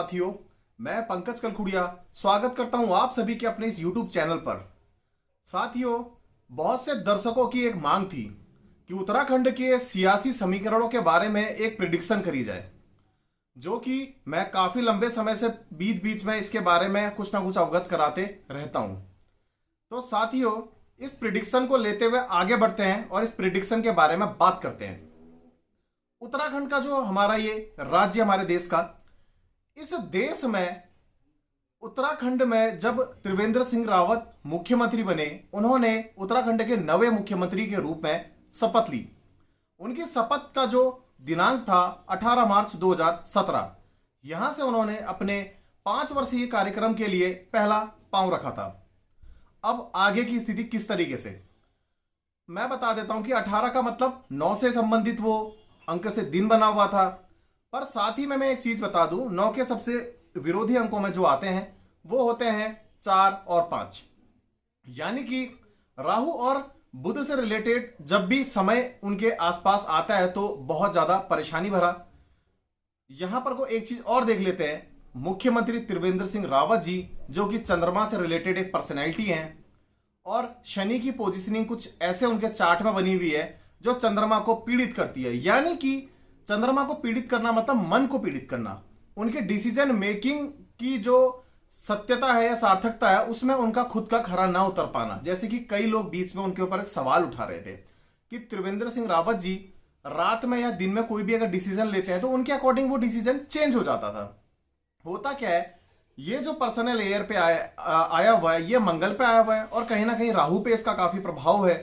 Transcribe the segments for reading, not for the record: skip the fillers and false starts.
साथियों, मैं पंकज कलखुड़िया स्वागत करता हूं आप सभी के अपने इस YouTube चैनल पर। साथियों, बहुत से दर्शकों की एक मांग थी कि उत्तराखंड के सियासी समीकरणों के बारे में एक प्रिडिक्शन करी जाए, जो कि मैं काफी लंबे समय से बीच बीच में इसके बारे में कुछ ना कुछ अवगत कराते रहता हूं। तो साथियों, इस प्रिडिक्शन को लेते हुए आगे बढ़ते हैं और इस प्रिडिक्शन के बारे में बात करते हैं। उत्तराखंड का जो हमारा ये राज्य, हमारे देश का, इस देश में उत्तराखंड में जब त्रिवेंद्र सिंह रावत मुख्यमंत्री बने, उन्होंने उत्तराखंड के नवे मुख्यमंत्री के रूप में शपथ ली। उनकी शपथ का जो दिनांक था 18 मार्च 2017। यहां से उन्होंने अपने 5 वर्षीय कार्यक्रम के लिए पहला पांव रखा था। अब आगे की स्थिति किस तरीके से, मैं बता देता हूं कि 18 का मतलब 9 से संबंधित वो अंक से दिन बना हुआ था। पर साथ ही में मैं एक चीज बता दूं, 9 के सबसे विरोधी अंकों में जो आते हैं वो होते हैं 4 और 5। यानी कि राहु और बुध से रिलेटेड जब भी समय उनके आसपास आता है तो बहुत ज्यादा परेशानी भरा। यहां पर को एक चीज और देख लेते हैं। मुख्यमंत्री त्रिवेंद्र सिंह रावत जी, जो कि चंद्रमा से रिलेटेड एक पर्सनैलिटी हैं, और शनि की पोजीशनिंग कुछ ऐसे उनके चार्ट में बनी हुई है जो चंद्रमा को पीड़ित करती है। यानी कि चंद्रमा को पीड़ित करना मतलब मन को पीड़ित करना। उनके डिसीजन मेकिंग की जो सत्यता है या सार्थकता है, उसमें उनका खुद का खरा ना उतर पाना। जैसे कि कई लोग बीच में उनके ऊपर एक सवाल उठा रहे थे कि त्रिवेंद्र सिंह रावत जी रात में या दिन में कोई भी अगर डिसीजन लेते हैं तो उनके अकॉर्डिंग वो डिसीजन चेंज हो जाता था। होता क्या है, ये जो पर्सनल एयर पे आया हुआ है, ये मंगल पे आया हुआ है और कहीं ना कहीं राहु पे इसका काफी प्रभाव है।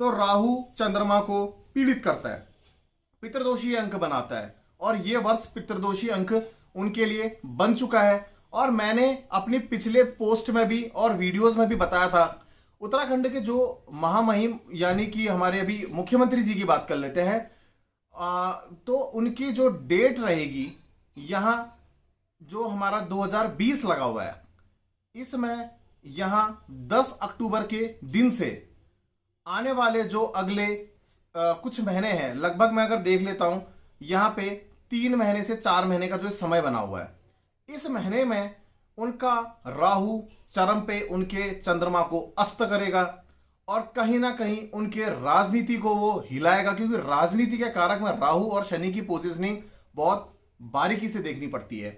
तो राहु चंद्रमा को पीड़ित करता है, पितृदोषी अंक बनाता है, और ये वर्ष पितृदोषी अंक उनके लिए बन चुका है। और मैंने अपनी पिछले पोस्ट में भी और वीडियोस में भी बताया था, उत्तराखंड के जो महामहिम यानी कि हमारे अभी मुख्यमंत्री जी की बात कर लेते हैं, तो उनकी जो डेट रहेगी, यहां जो हमारा 2020 लगा हुआ है, इसमें यहां 10 अक्टूबर के दिन से आने वाले जो अगले कुछ महीने हैं, लगभग मैं अगर देख लेता हूं, यहां पे 3 महीने से 4 महीने का जो समय बना हुआ है, इस महीने में उनका राहु चरम पे उनके चंद्रमा को अस्त करेगा और कहीं ना कहीं उनके राजनीति को वो हिलाएगा। क्योंकि राजनीति के कारक में राहु और शनि की पोजीशनिंग बहुत बारीकी से देखनी पड़ती है।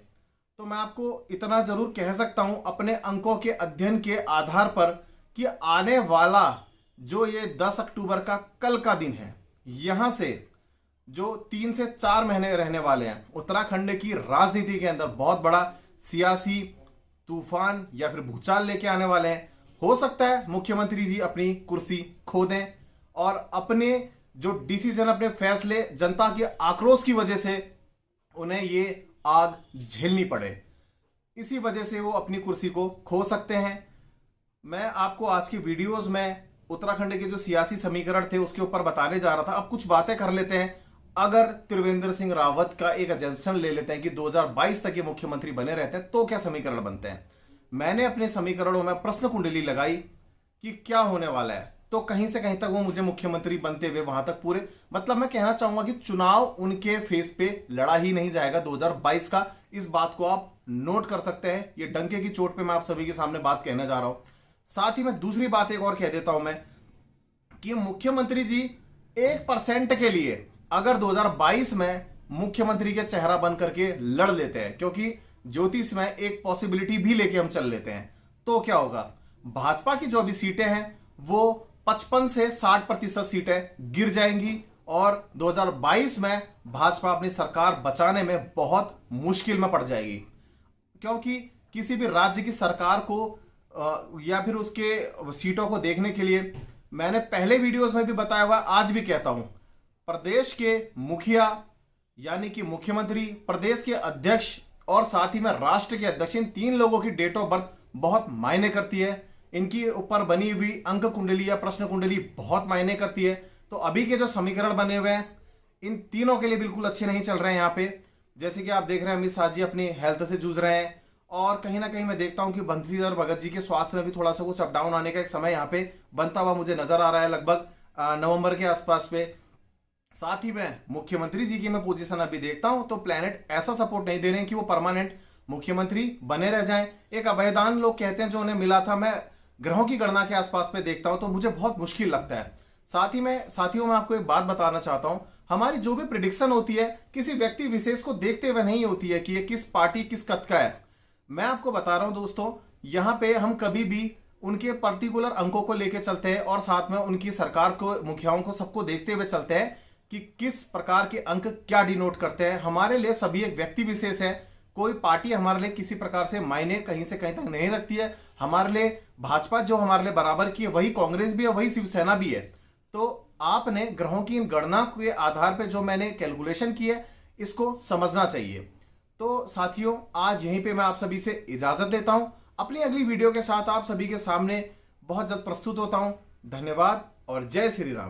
तो मैं आपको इतना जरूर कह सकता हूं अपने अंकों के अध्ययन के आधार पर कि आने वाला जो ये 10 अक्टूबर का कल का दिन है, यहां से जो 3 से 4 महीने रहने वाले हैं, उत्तराखंड की राजनीति के अंदर बहुत बड़ा सियासी तूफान या फिर भूचाल लेके आने वाले हैं। हो सकता है मुख्यमंत्री जी अपनी कुर्सी खो दें और अपने जो डिसीजन, अपने फैसले जनता के आक्रोश की वजह से उन्हें ये आग झेलनी पड़े, इसी वजह से वो अपनी कुर्सी को खो सकते हैं। मैं आपको आज की वीडियोस में उत्तराखंड के जो सियासी समीकरण थे उसके ऊपर बताने जा रहा था। अब कुछ बातें कर लेते हैं। अगर त्रिवेंद्र सिंह रावत का एक एजम्पशन ले लेते हैं कि 2022 तक ये मुख्यमंत्री बने रहते हैं, तो क्या समीकरण बनते हैं। मैंने अपने समीकरणों में प्रश्न कुंडली लगाई कि क्या होने वाला है, तो कहीं से कहीं तक वो मुझे मुख्यमंत्री बनते हुए वहां तक पूरे, मतलब मैं कहना चाहूंगा कि चुनाव उनके फेस पे लड़ा ही नहीं जाएगा 2022 का। इस बात को आप नोट कर सकते हैं। ये डंके की चोट पे मैं आप सभी के सामने बात कहने जा रहा हूं। साथ ही में दूसरी बात एक और कह देता हूं मैं कि मुख्यमंत्री जी 1% के लिए अगर 2022 में मुख्यमंत्री के चेहरा बन करके लड़ लेते हैं, क्योंकि ज्योतिष में एक पॉसिबिलिटी भी लेके हम चल लेते हैं, तो क्या होगा, भाजपा की जो अभी सीटें हैं वो 55 से 60% सीटें गिर जाएंगी और 2022 में भाजपा अपनी सरकार बचाने में बहुत मुश्किल में पड़ जाएगी। क्योंकि किसी भी राज्य की सरकार को या फिर उसके सीटों को देखने के लिए मैंने पहले वीडियोस में भी बताया हुआ, आज भी कहता हूं, प्रदेश के मुखिया यानी कि मुख्यमंत्री, प्रदेश के अध्यक्ष और साथ ही में राष्ट्र के अध्यक्ष, इन 3 लोगों की डेट ऑफ बर्थ बहुत मायने करती है। इनकी ऊपर बनी हुई अंक कुंडली या प्रश्न कुंडली बहुत मायने करती है। तो अभी के जो समीकरण बने हुए हैं, इन तीनों के लिए बिल्कुल अच्छे नहीं चल रहे हैं। यहाँ पे जैसे कि आप देख रहे हैं, अमित शाह जी अपनी हेल्थ से जूझ रहे हैं और कहीं ना कहीं मैं देखता हूं कि बंशीधर भगत जी के स्वास्थ्य में भी थोड़ा सा कुछ अप डाउन आने का एक समय यहाँ पे बनता हुआ मुझे नजर आ रहा है, लगभग नवंबर के आसपास पे। साथ ही में मुख्यमंत्री जी की मैं पोजीशन अभी देखता हूं तो प्लैनेट ऐसा सपोर्ट नहीं दे रहे हैं कि वो परमानेंट मुख्यमंत्री बने रह जाएं। एक अभयदान लोग कहते हैं जो उन्हें मिला था, मैं ग्रहों की गणना के आसपास में देखता हूं तो मुझे बहुत मुश्किल लगता है। साथियों मैं आपको एक बात बताना चाहता हूं, हमारी जो भी प्रिडिक्शन होती है किसी व्यक्ति विशेष को देखते हुए नहीं होती है कि ये किस पार्टी किस कद का है। मैं आपको बता रहा हूं दोस्तों, यहां पे हम कभी भी उनके पर्टिकुलर अंकों को लेकर चलते हैं और साथ में उनकी सरकार को, मुखियाओं को, सबको देखते हुए चलते हैं कि किस प्रकार के अंक क्या डिनोट करते हैं। हमारे लिए सभी एक व्यक्ति विशेष है, कोई पार्टी हमारे लिए किसी प्रकार से मायने कहीं से कहीं तक नहीं रखती है। हमारे लिए भाजपा जो हमारे लिए बराबर की है, वही कांग्रेस भी है, वही शिवसेना भी है। तो आपने ग्रहों की इन गणना के आधार पर जो मैंने कैलकुलेशन की है, इसको समझना चाहिए। तो साथियों, आज यहीं पे मैं आप सभी से इजाजत लेता हूं। अपनी अगली वीडियो के साथ आप सभी के सामने बहुत जल्द प्रस्तुत होता हूं। धन्यवाद और जय श्री राम।